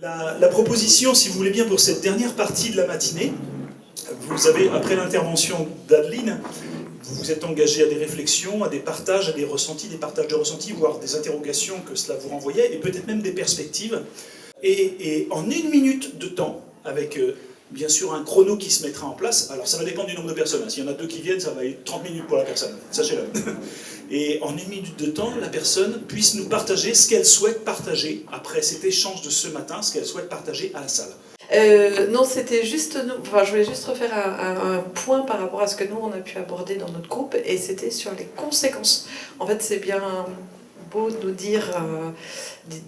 La proposition, si vous voulez bien, pour cette dernière partie de la matinée, vous avez, après l'intervention d'Adeline, vous vous êtes engagé à des réflexions, à des partages, à des ressentis, des partages de ressentis, voire des interrogations que cela vous renvoyait, et peut-être même des perspectives. Et en 1 minute de temps, avec bien sûr un chrono qui se mettra en place, alors ça va dépendre du nombre de personnes, s'il y en a 2 qui viennent, ça va être 30 minutes pour la personne, sachez-le. Et en 1 minute de temps, la personne puisse nous partager ce qu'elle souhaite partager, après cet échange de ce matin, ce qu'elle souhaite partager à la salle. Non, c'était juste, enfin, je voulais juste refaire un point par rapport à ce que nous on a pu aborder dans notre groupe, et c'était sur les conséquences. En fait, c'est bien beau de nous dire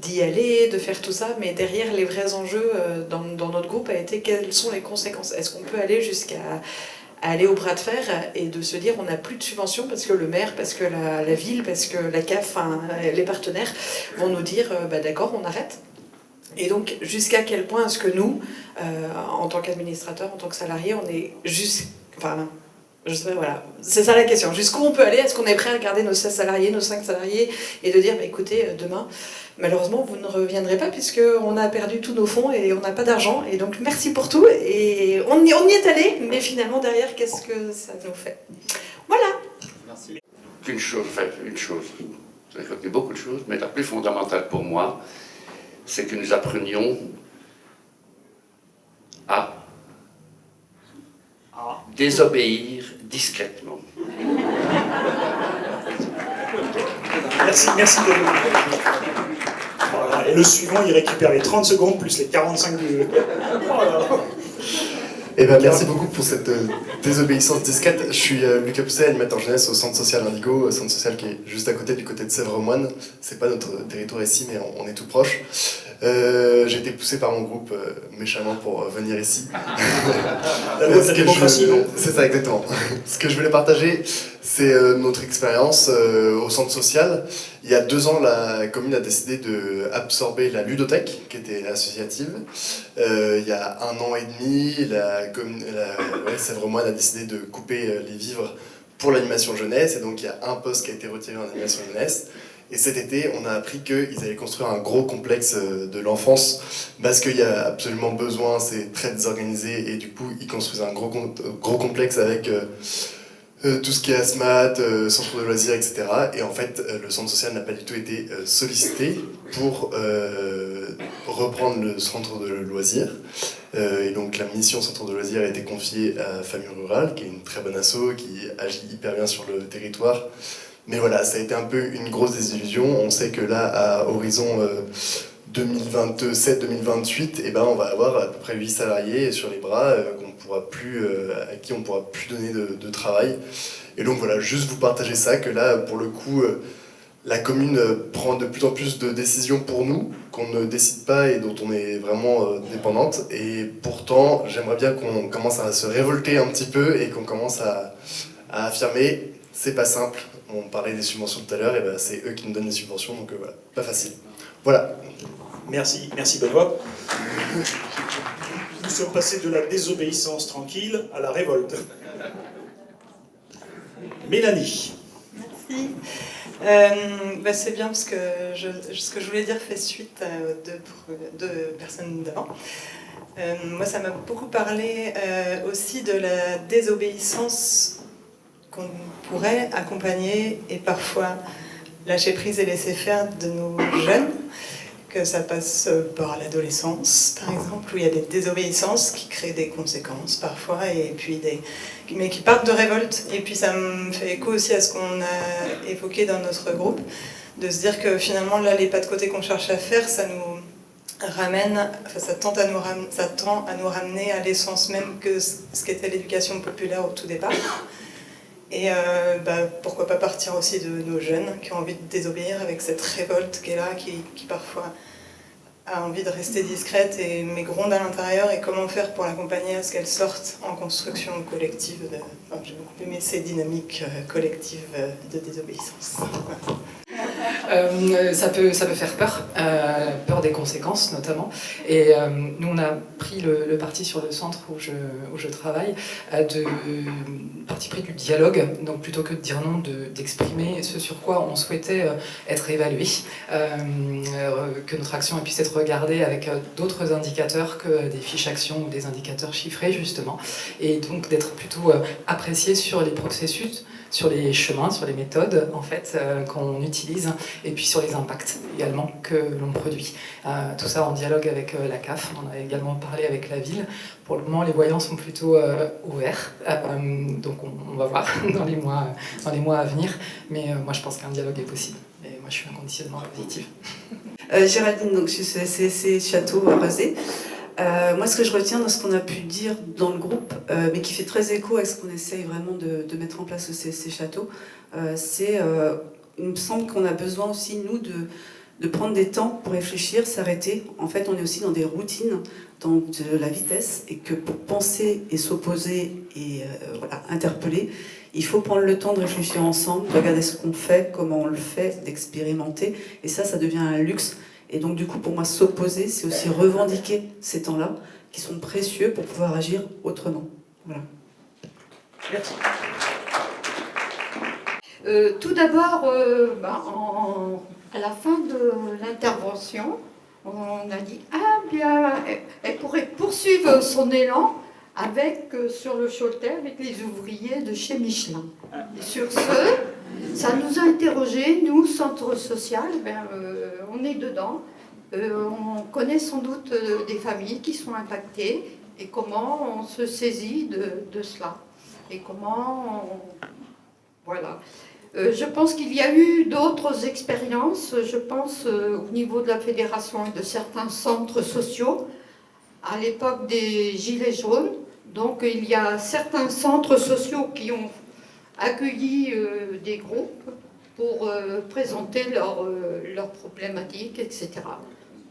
d'y aller, de faire tout ça, mais derrière les vrais enjeux dans notre groupe a été quelles sont les conséquences. Est-ce qu'on peut aller jusqu'à aller au bras de fer et de se dire on n'a plus de subventions parce que le maire, parce que la ville, parce que la CAF, enfin, les partenaires vont nous dire bah, d'accord, on arrête. Et donc, jusqu'à quel point est-ce que nous, en tant qu'administrateur, en tant que salarié, on est juste... Enfin, je sais pas, voilà. C'est ça la question. Jusqu'où on peut aller? Est-ce qu'on est prêt à garder nos 16 salariés, nos 5 salariés, et de dire, bah, écoutez, demain, malheureusement, vous ne reviendrez pas puisqu'on a perdu tous nos fonds et on n'a pas d'argent. Et donc, merci pour tout. Et on y est allé, mais finalement, derrière, qu'est-ce que ça nous fait? Voilà. Merci. Une chose, ça fait beaucoup de choses, mais la plus fondamentale pour moi, c'est que nous apprenions à désobéir discrètement. Merci de vous. Voilà. Et le suivant, il récupère les 30 secondes plus les 45 du... Voilà. Eh ben, merci beaucoup pour cette désobéissance discrète. Je suis Lucas Pousset, animateur jeunesse au centre social Indigo, centre social qui est juste à côté, du côté de Sèvres-Moine. C'est pas notre territoire ici, mais on est tout proche. J'ai été poussé par mon groupe méchamment pour venir ici. La loi de la démocratie, non ? C'est ça, exactement. Ce que je voulais partager, c'est notre expérience au centre social. Il y a 2 ans, la commune a décidé d'absorber la ludothèque, qui était associative. Il y a 1 an et demi, Sèvres-Moine a décidé de couper les vivres pour l'animation jeunesse, et donc il y a un poste qui a été retiré en animation jeunesse. Et cet été, on a appris qu'ils allaient construire un gros complexe de l'enfance, parce qu'il y a absolument besoin, c'est très désorganisé, et du coup, ils construisent un gros complexe avec tout ce qui est ASMAT, centre de loisirs, etc. Et en fait, le centre social n'a pas du tout été sollicité pour reprendre le centre de loisirs. Et donc la mission centre de loisirs a été confiée à Famille Rurale, qui est une très bonne asso, qui agit hyper bien sur le territoire. Mais voilà, ça a été un peu une grosse désillusion. On sait que là, à horizon 2027-2028, eh ben, on va avoir à peu près 8 salariés sur les bras à qui on ne pourra plus donner de travail. Et donc voilà, juste vous partager ça, que là, pour le coup, la commune prend de plus en plus de décisions pour nous, qu'on ne décide pas et dont on est vraiment dépendante. Et pourtant, j'aimerais bien qu'on commence à se révolter un petit peu et qu'on commence à affirmer, c'est pas simple. On parlait des subventions tout à l'heure, et ben c'est eux qui nous donnent les subventions, donc voilà, pas facile. Voilà. Merci Benoît. Nous sommes passés de la désobéissance tranquille à la révolte. Mélanie. Merci. C'est bien parce que ce que je voulais dire fait suite aux deux personnes d'avant. Moi, ça m'a beaucoup parlé aussi de la désobéissance qu'on pourrait accompagner et parfois lâcher prise et laisser faire de nos jeunes, que ça passe par l'adolescence, par exemple, où il y a des désobéissances qui créent des conséquences parfois, et puis mais qui partent de révolte. Et puis ça me fait écho aussi à ce qu'on a évoqué dans notre groupe, de se dire que finalement, là, les pas de côté qu'on cherche à faire, ça nous ramène, enfin, ça tend à nous ramener à l'essence même que ce qu'était l'éducation populaire au tout départ. Et pourquoi pas partir aussi de nos jeunes qui ont envie de désobéir avec cette révolte qui est là, qui parfois a envie de rester discrète mais gronde à l'intérieur, et comment faire pour l'accompagner à ce qu'elle sorte en construction collective. J'ai beaucoup aimé ces dynamiques collectives de désobéissance. Ça peut faire peur, peur des conséquences notamment. Et nous, on a pris le parti sur le centre où je travaille, de parti pris du dialogue, donc plutôt que de dire non, d'exprimer ce sur quoi on souhaitait être évalué, que notre action puisse être regardée avec d'autres indicateurs que des fiches actions ou des indicateurs chiffrés justement, et donc d'être plutôt apprécié sur les processus, sur les chemins, sur les méthodes en fait qu'on utilise, et puis sur les impacts également que l'on produit. Tout ça en dialogue avec la CAF. On a également parlé avec la ville. Pour le moment, les voyants sont plutôt ouverts, donc on va voir dans les mois à venir. Mais moi, je pense qu'un dialogue est possible. Et moi, je suis inconditionnellement positive. Géraldine, donc je suis CCC Château à Rezé. Moi, ce que je retiens de ce qu'on a pu dire dans le groupe, mais qui fait très écho à ce qu'on essaye vraiment de mettre en place au CCC Château, c'est, il me semble qu'on a besoin aussi, nous, de prendre des temps pour réfléchir, s'arrêter. En fait, on est aussi dans des routines, dans de la vitesse, et que pour penser et s'opposer et voilà, interpeller, il faut prendre le temps de réfléchir ensemble, de regarder ce qu'on fait, comment on le fait, d'expérimenter. Et ça devient un luxe. Et donc, du coup, pour moi, s'opposer, c'est aussi revendiquer ces temps-là, qui sont précieux pour pouvoir agir autrement. Voilà. Merci. Tout d'abord, à la fin de l'intervention, on a dit « Ah bien, elle pourrait poursuivre son élan avec, sur le Choletais avec les ouvriers de chez Michelin. » Et sur ce, ça nous a interrogés, nous, centre social, on est dedans. On connaît sans doute des familles qui sont impactées et comment on se saisit de cela. Et comment voilà. Je pense qu'il y a eu d'autres expériences, je pense au niveau de la fédération et de certains centres sociaux, à l'époque des Gilets jaunes. Donc il y a certains centres sociaux qui ont accueilli des groupes pour présenter leurs problématiques, etc.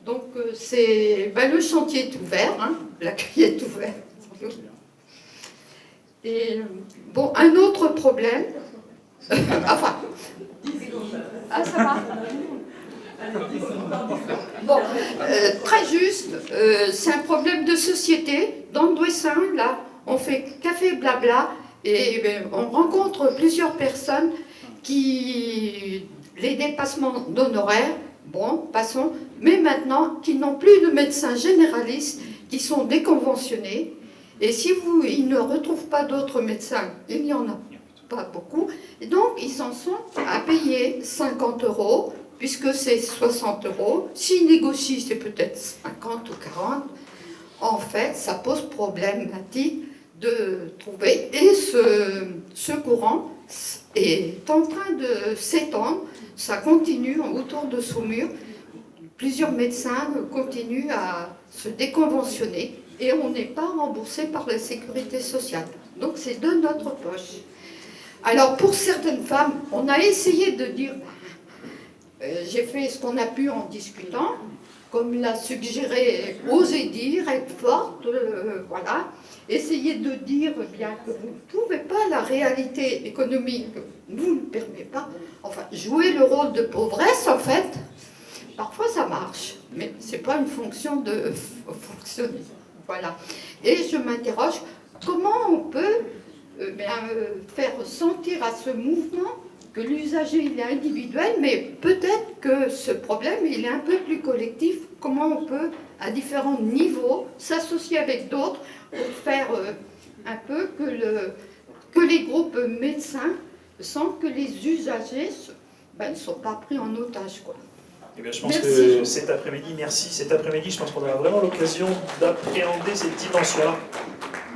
Donc le chantier est ouvert, hein, l'accueil est ouvert. Et bon, un autre problème, enfin, ah ça va. Bon, très juste, c'est un problème de société. Dans le Douessin, là, on fait café blabla et on rencontre plusieurs personnes qui, les dépassements d'honoraires, bon, passons, mais maintenant, qui n'ont plus de médecins généralistes, qui sont déconventionnés. Et si ils ne retrouvent pas d'autres médecins, il n'y en a pas beaucoup, et donc ils en sont à payer 50 €, puisque c'est 60 €. S'ils négocient, c'est peut-être 50 ou 40. En fait, ça pose problématique de trouver. Et ce courant est en train de s'étendre, ça continue autour de Saumur. Plusieurs médecins continuent à se déconventionner et on n'est pas remboursé par la sécurité sociale. Donc c'est de notre poche. Alors pour certaines femmes, on a essayé de dire, j'ai fait ce qu'on a pu en discutant, comme l'a suggéré, oser dire, être forte, voilà. Essayer de dire bien que vous ne pouvez pas, la réalité économique vous ne permet pas, enfin jouer le rôle de pauvresse en fait. Parfois ça marche, mais ce n'est pas une fonction de fonctionner. Voilà. Et je m'interroge, comment on peut faire sentir à ce mouvement que l'usager il est individuel, mais peut-être que ce problème il est un peu plus collectif. Comment on peut, à différents niveaux, s'associer avec d'autres pour faire un peu que les groupes médecins sentent que les usagers ne sont pas pris en otage, quoi. Eh bien, je pense que cet après-midi, je pense qu'on aura vraiment l'occasion d'appréhender cette dimension-là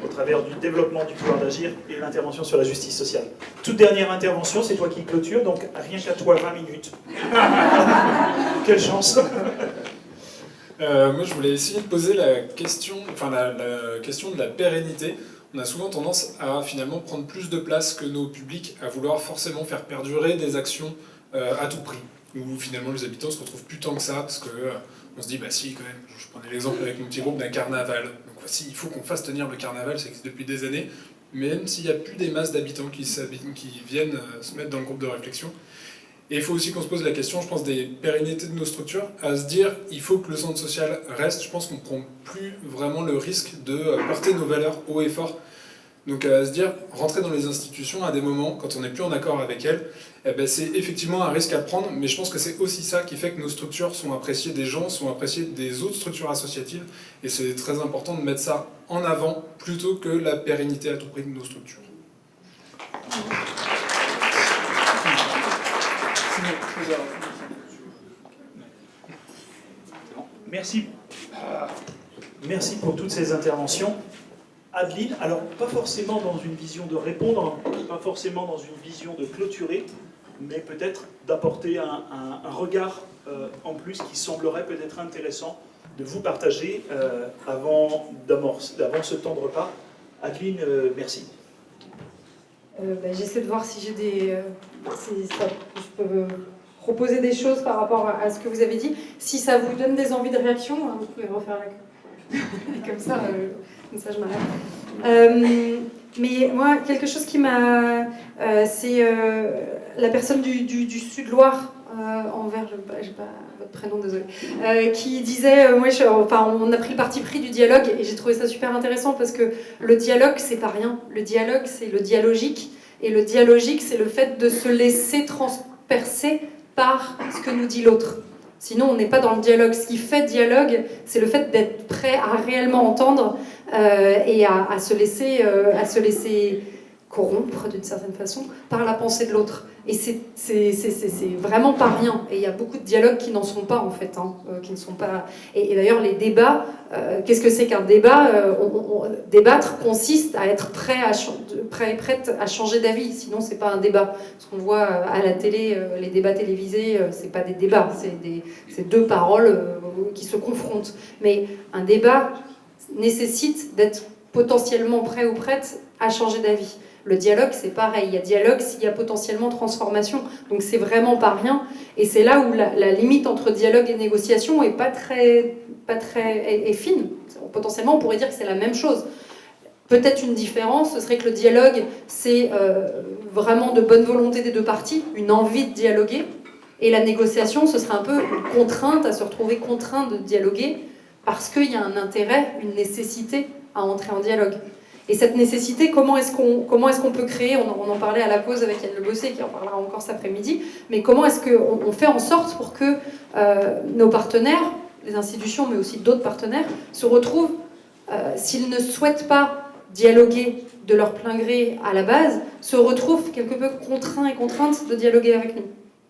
au travers du développement du pouvoir d'agir et l'intervention sur la justice sociale. Toute dernière intervention, c'est toi qui clôture, donc rien qu'à toi 20 minutes. Quelle chance. Moi, je voulais essayer de poser la question de la pérennité. On a souvent tendance à finalement prendre plus de place que nos publics, à vouloir forcément faire perdurer des actions à tout prix. Où finalement les habitants se retrouvent plus tant que ça, parce que on se dit, bah si, quand même, je prenais l'exemple avec mon petit groupe d'un carnaval. Donc voici, il faut qu'on fasse tenir le carnaval, ça existe depuis des années, même s'il n'y a plus des masses d'habitants qui viennent se mettre dans le groupe de réflexion. Et il faut aussi qu'on se pose la question, je pense, des pérennités de nos structures, à se dire, il faut que le centre social reste. Je pense qu'on ne prend plus vraiment le risque de porter nos valeurs haut et fort. Donc à se dire, rentrer dans les institutions à des moments, quand on n'est plus en accord avec elles, eh ben, c'est effectivement un risque à prendre, mais je pense que c'est aussi ça qui fait que nos structures sont appréciées des gens, sont appréciées des autres structures associatives, et c'est très important de mettre ça en avant, plutôt que la pérennité à tout prix de nos structures. Merci. Merci pour toutes ces interventions. Adeline, alors pas forcément dans une vision de répondre, pas forcément dans une vision de clôturer, mais peut-être d'apporter un regard en plus qui semblerait peut-être intéressant de vous partager avant ce temps de repas. Adeline, merci. J'essaie de voir si j'ai je peux proposer des choses par rapport à ce que vous avez dit. Si ça vous donne des envies de réaction, hein, vous pouvez refaire la comme ça je m'arrête. Mais moi, quelque chose qui m'a... c'est la personne du Sud-Loire, envers, j'ai pas votre prénom, désolé, qui disait, on a pris le parti pris du dialogue, et j'ai trouvé ça super intéressant, parce que le dialogue, c'est pas rien. Le dialogue, c'est le dialogique, et le dialogique, c'est le fait de se laisser transpercer par ce que nous dit l'autre. Sinon, on n'est pas dans le dialogue. Ce qui fait dialogue, c'est le fait d'être prêt à réellement entendre et à se laisser corrompre d'une certaine façon par la pensée de l'autre. Et c'est vraiment pas rien. Et il y a beaucoup de dialogues qui n'en sont pas, en fait. Qui ne sont pas... Et d'ailleurs, les débats, qu'est-ce que c'est qu'un débat débattre consiste à être prêt et prête à changer d'avis. Sinon, c'est pas un débat. Ce qu'on voit à la télé, les débats télévisés, c'est pas des débats. C'est deux paroles qui se confrontent. Mais un débat nécessite d'être potentiellement prêt ou prête à changer d'avis. Le dialogue, c'est pareil. Il y a dialogue s'il y a potentiellement transformation. Donc c'est vraiment pas rien. Et c'est là où la limite entre dialogue et négociation est est fine. Potentiellement, on pourrait dire que c'est la même chose. Peut-être une différence, ce serait que le dialogue, c'est vraiment de bonne volonté des deux parties, une envie de dialoguer. Et la négociation, ce serait un peu une contrainte, à se retrouver contraint de dialoguer, parce qu'il y a un intérêt, une nécessité à entrer en dialogue. Et cette nécessité, comment est-ce qu'on peut créer, on en parlait à la pause avec Yann Le Bossé, qui en parlera encore cet après-midi, mais comment est-ce qu'on fait en sorte pour que nos partenaires, les institutions, mais aussi d'autres partenaires, se retrouvent, s'ils ne souhaitent pas dialoguer de leur plein gré à la base, se retrouvent quelque peu contraints et contraintes de dialoguer avec nous.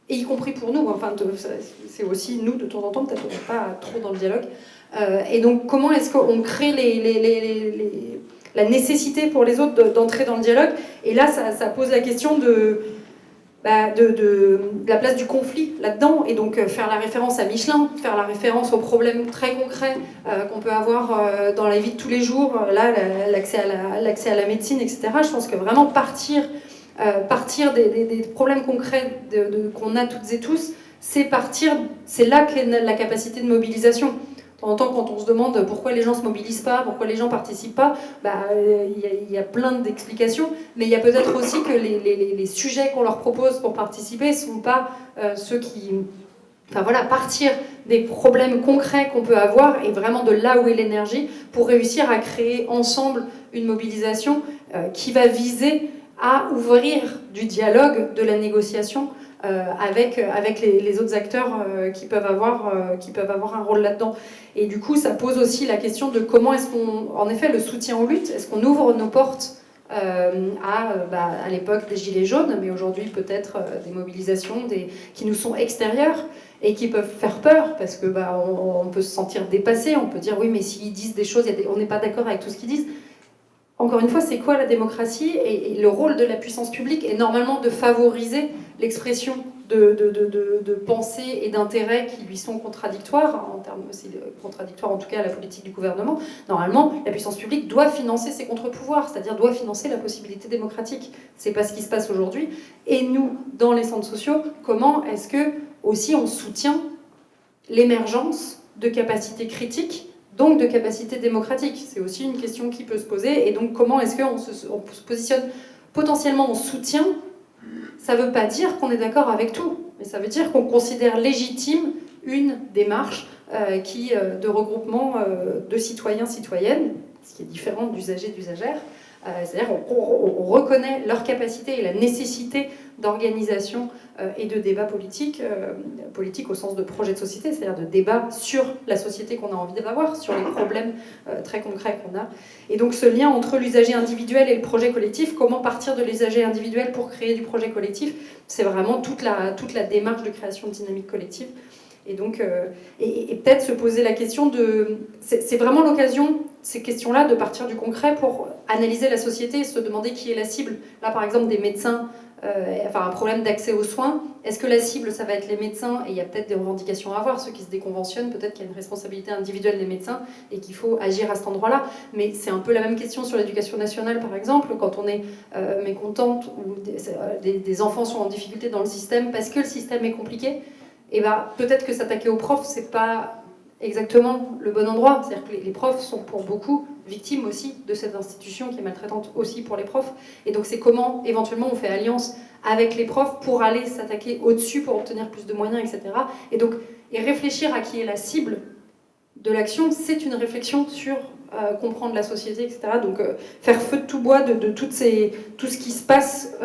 Et y compris pour nous, c'est aussi nous, de temps en temps, peut-être on n'est pas trop dans le dialogue. Et donc, comment est-ce qu'on crée la nécessité pour les autres d'entrer dans le dialogue? Et là, ça pose la question de la place du conflit là-dedans, et donc faire la référence à Michelin, faire la référence aux problèmes très concrets qu'on peut avoir dans la vie de tous les jours, là, l'accès à la médecine, etc. Je pense que vraiment partir des problèmes concrets qu'on a toutes et tous, c'est là qu'est la capacité de mobilisation. De temps en temps, quand on se demande pourquoi les gens ne se mobilisent pas, pourquoi les gens ne participent pas, il y a plein d'explications, mais il y a peut-être aussi que les sujets qu'on leur propose pour participer ne sont pas ceux qui... Enfin voilà, partir des problèmes concrets qu'on peut avoir et vraiment de là où est l'énergie pour réussir à créer ensemble une mobilisation qui va viser à ouvrir du dialogue, de la négociation avec les autres acteurs qui peuvent avoir un rôle là-dedans. Et du coup, ça pose aussi la question de comment est-ce qu'on, en effet, le soutien aux luttes, est-ce qu'on ouvre nos portes à l'époque des Gilets jaunes, mais aujourd'hui peut-être des mobilisations qui nous sont extérieures et qui peuvent faire peur, parce que on peut se sentir dépassé, on peut dire oui, mais s'ils disent des choses, on n'est pas d'accord avec tout ce qu'ils disent. Encore une fois, c'est quoi la démocratie? Et le rôle de la puissance publique est normalement de favoriser l'expression de pensées et d'intérêts qui lui sont contradictoires, en termes aussi contradictoires en tout cas à la politique du gouvernement. Normalement, la puissance publique doit financer ses contre-pouvoirs, c'est-à-dire doit financer la possibilité démocratique. C'est pas ce qui se passe aujourd'hui. Et nous, dans les centres sociaux, comment est-ce que aussi on soutient l'émergence de capacités critiques, donc de capacités démocratiques? C'est aussi une question qui peut se poser. Et donc comment est-ce qu'on se positionne potentiellement en soutien? ça ne veut pas dire qu'on est d'accord avec tout, mais ça veut dire qu'on considère légitime une démarche de regroupement de citoyens, citoyennes, ce qui est différent d'usagers, d'usagères. C'est-à-dire qu'on reconnaît leur capacité et la nécessité d'organisation et de débat politique, politique au sens de projet de société, c'est-à-dire de débat sur la société qu'on a envie d'avoir, sur les problèmes très concrets qu'on a. Et donc ce lien entre l'usager individuel et le projet collectif, comment partir de l'usager individuel pour créer du projet collectif, c'est vraiment toute la démarche de création de dynamique collective. Et donc, et peut-être se poser la question de... C'est vraiment l'occasion, ces questions-là, de partir du concret pour analyser la société et se demander qui est la cible. Là, par exemple, des médecins, un problème d'accès aux soins. Est-ce que la cible, ça va être les médecins? Et il y a peut-être des revendications à avoir, ceux qui se déconventionnent, peut-être qu'il y a une responsabilité individuelle des médecins et qu'il faut agir à cet endroit-là. Mais c'est un peu la même question sur l'éducation nationale, par exemple, quand on est mécontente ou des enfants sont en difficulté dans le système parce que le système est compliqué. Et peut-être que s'attaquer aux profs, c'est pas exactement le bon endroit. C'est-à-dire que les profs sont pour beaucoup victimes aussi de cette institution qui est maltraitante aussi pour les profs. Et donc c'est comment éventuellement on fait alliance avec les profs pour aller s'attaquer au-dessus, pour obtenir plus de moyens, etc. Et réfléchir à qui est la cible de l'action, c'est une réflexion sur comprendre la société, etc. Donc faire feu de tout bois de tout ce qui se passe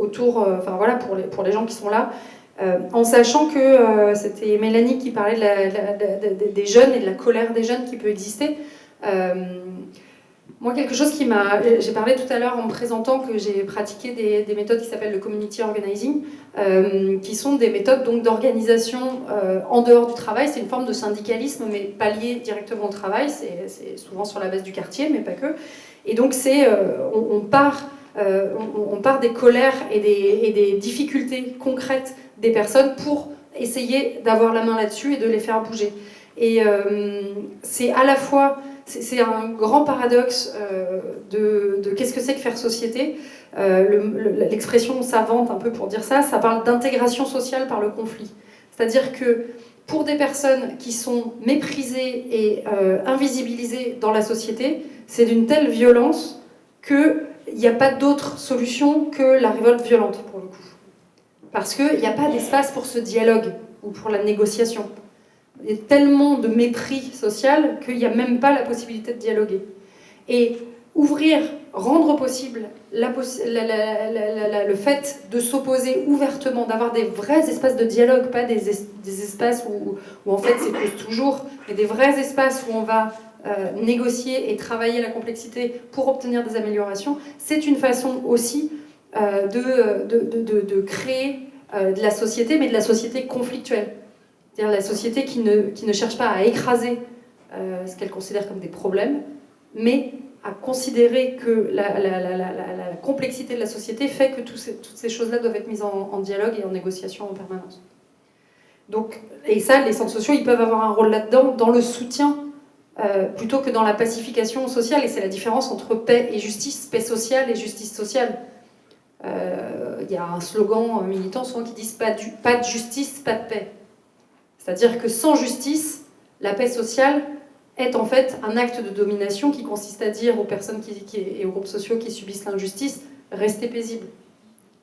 autour, voilà, pour les gens qui sont là, en sachant que c'était Mélanie qui parlait des jeunes et de la colère des jeunes qui peut exister. Moi, quelque chose qui m'a... J'ai parlé tout à l'heure en me présentant que j'ai pratiqué des méthodes qui s'appellent le community organizing, qui sont des méthodes donc d'organisation en dehors du travail. C'est une forme de syndicalisme, mais pas lié directement au travail. C'est souvent sur la base du quartier, mais pas que. Et donc, on part des colères et des difficultés concrètes des personnes pour essayer d'avoir la main là-dessus et de les faire bouger. Et c'est à la fois... C'est un grand paradoxe de qu'est-ce que c'est que faire société. L'expression savante, un peu pour dire ça parle d'intégration sociale par le conflit. C'est-à-dire que pour des personnes qui sont méprisées et invisibilisées dans la société, c'est d'une telle violence qu'il n'y a pas d'autre solution que la révolte violente, pour le coup. Parce qu'il n'y a pas d'espace pour ce dialogue ou pour la négociation. Il y a tellement de mépris social qu'il n'y a même pas la possibilité de dialoguer. Et rendre possible le fait de s'opposer ouvertement, d'avoir des vrais espaces de dialogue, pas des espaces où en fait c'est plus toujours, mais des vrais espaces où on va négocier et travailler la complexité pour obtenir des améliorations, c'est une façon aussi de créer de la société, mais de la société conflictuelle. C'est-à-dire la société qui ne cherche pas à écraser ce qu'elle considère comme des problèmes, mais à considérer que la complexité de la société fait que toutes ces choses-là doivent être mises en dialogue et en négociation en permanence. Donc, et ça, les centres sociaux, ils peuvent avoir un rôle là-dedans, dans le soutien, plutôt que dans la pacification sociale, et c'est la différence entre paix et justice, paix sociale et justice sociale. Il y a un slogan militant souvent qui dit pas de justice, pas de paix. C'est-à-dire que sans justice, la paix sociale est en fait un acte de domination qui consiste à dire aux personnes et aux groupes sociaux qui subissent l'injustice, restez paisibles.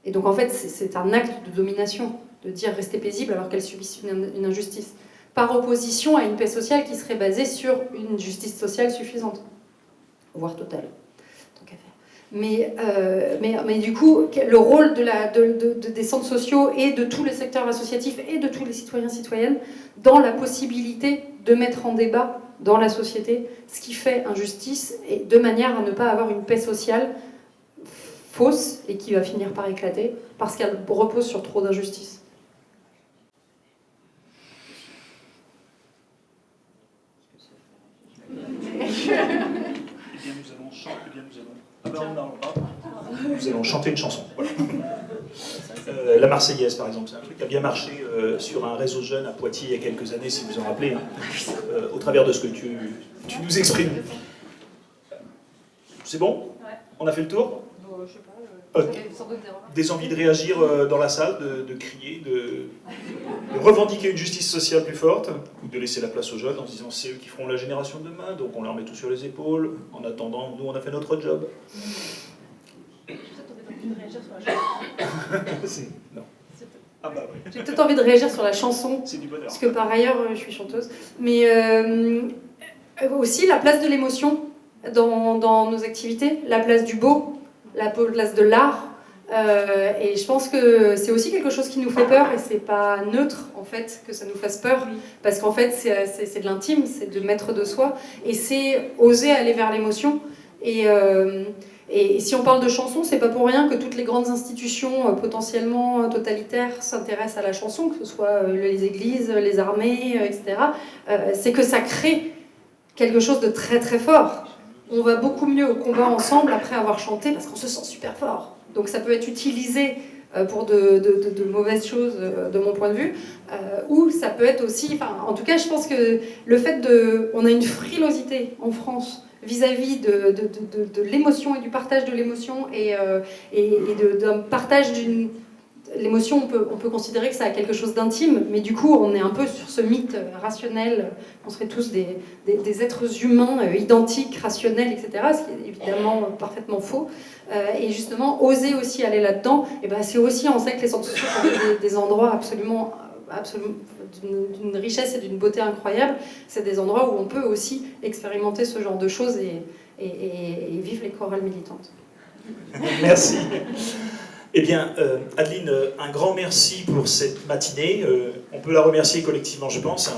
Et donc en fait, c'est un acte de domination de dire restez paisibles alors qu'elles subissent une injustice. Par opposition à une paix sociale qui serait basée sur une justice sociale suffisante, voire totale. Mais du coup, le rôle des centres sociaux et de tous les secteurs associatifs et de tous les citoyens citoyennes dans la possibilité de mettre en débat dans la société ce qui fait injustice et de manière à ne pas avoir une paix sociale fausse et qui va finir par éclater parce qu'elle repose sur trop d'injustice. Nous allons chanter une chanson. Voilà. La Marseillaise, par exemple, c'est un truc qui a bien marché sur un réseau jeune à Poitiers il y a quelques années, si vous en rappelez, hein, au travers de ce que tu nous exprimes. C'est bon? On a fait le tour? Je sais pas. Okay. Des envies de réagir dans la salle, de crier, de revendiquer une justice sociale plus forte, ou de laisser la place aux jeunes en se disant c'est eux qui feront la génération de demain, donc on leur met tout sur les épaules. En attendant, nous on a fait notre job. réagir sur la chanson. Non. Ah bah oui. J'ai peut-être envie de réagir sur la chanson, C'est du bonheur. parce que par ailleurs, je suis chanteuse. Mais aussi la place de l'émotion dans nos activités, la place du beau, la place de l'art. Et je pense que c'est aussi quelque chose qui nous fait peur, et c'est pas neutre en fait que ça nous fasse peur, parce qu'en fait c'est de l'intime, c'est de mettre de soi, et c'est oser aller vers l'émotion. Et si on parle de chanson, c'est pas pour rien que toutes les grandes institutions potentiellement totalitaires s'intéressent à la chanson, que ce soit les églises, les armées, etc. C'est que ça crée quelque chose de très très fort. On va beaucoup mieux au combat ensemble après avoir chanté, parce qu'on se sent super fort. Donc ça peut être utilisé pour de mauvaises choses de mon point de vue, ou ça peut être aussi... en tout cas, je pense que le fait de... On a une frilosité en France vis-à-vis de l'émotion et du partage de l'émotion et d'un partage d'une... L'émotion, on peut considérer que ça a quelque chose d'intime, mais du coup, on est un peu sur ce mythe rationnel. On serait tous des êtres humains identiques, rationnels, etc., ce qui est évidemment parfaitement faux. Et justement, oser aussi aller là-dedans, et ben, c'est aussi, on sait que les centres sociaux sont des endroits absolument d'une richesse et d'une beauté incroyable. C'est des endroits où on peut aussi expérimenter ce genre de choses et vivre les chorales militantes. Merci. Eh bien, Adeline, un grand merci pour cette matinée. On peut la remercier collectivement, je pense.